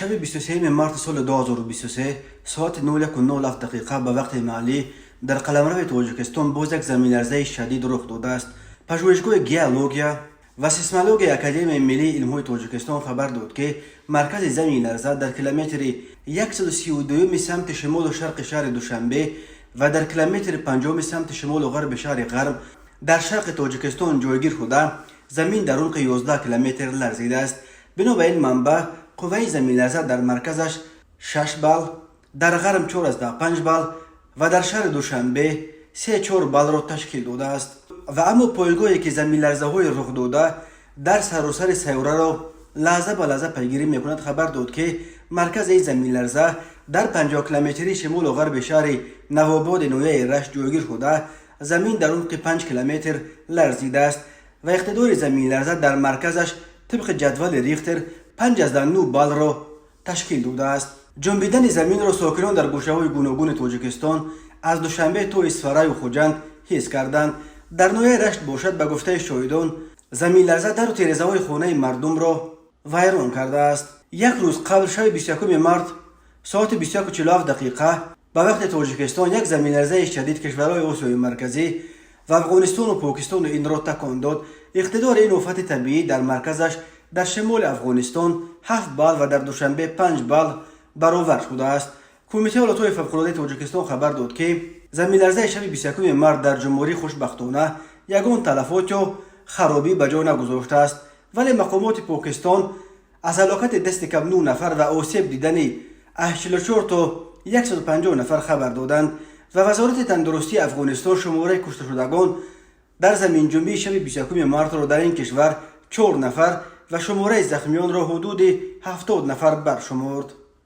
شب 23 مارس سال 2023 ساعت 09:07 دقیقه به وقت محلی در قلمرو تاجیکستان باز یک زمین‌لرزه شدید رخ داده است. پژوهشگاه گئولوژیا و سیسمولوژی اکادمی ملی علوم‌های تاجیکستان خبر داد که مرکز زمین‌لرزه در کیلومتر 132 سمت شمال و شرق شهر دوشنبه و در کیلومتر 50 سمت شمال و غرب شهر قرم در شرق تاجیکستان جایگیر شده زمین در عمق 11 کیلومتر لرزیده است. بنابراین منبع قوه زمین‌لرزه در مرکزش 6 بال، در غرب 4.5 بال و در شهر دوشنبه 3.4 بال را تشکیل داده است. و اما پایگاهی که زمین‌لرزه‌های رخ داده در سراسر سیاره را لحظه به لحظه پیگیری می‌کند خبر داد که مرکز این زمین‌لرزه در 50 کیلومتری شمال و غرب شهر نوآباد نویه رشت جایگیر شده زمین در عمق 5 کیلومتر لرزیده است و اقتدار زمین‌لرزه در مرکزش طبق جدول ریختر 5.9 بال را تشکیل داده است. جنبیدن زمین را ساکنان در گوشه‌های گوناگون تاجیکستان از دوشنبه تا اسفرای و خوجند حس کردند. در نویه رشت باشد به گفته شاهدان زمین‌لرزه در تیره‌های خانه مردم را ویران کرده است. یک روز قبل شب 21 مارس ساعت 21:47 دقیقه به وقت تاجیکستان یک زمین‌لرزه شدید کشورهای آسیای مرکزی و افغانستان و پاکستان این را تکان داد. اقتدار این آفت طبیعی در مرکزش در شمال افغانستان 7 بال و در دوشنبه 5 بال برآورد شده است. کمیته حالتهای فوق‌العاده تاجیکستان خبر داد که زمین‌لرزه شب 21 مارس در جمهوری خوشبختانه یگان تلفات یا خرابی به جا نگذاشته است، ولی مقامات پاکستان از هلاکت دست کم 9 نفر و آسیب دیدن 84 تا 150 نفر خبر دادند و وزارت تندرستی افغانستان شماره کشته شدگان در زمین جنبی شب 21 مارس را در این کشور 4 نفر و شماره زخمیان را حدود 70 نفر برشمرد.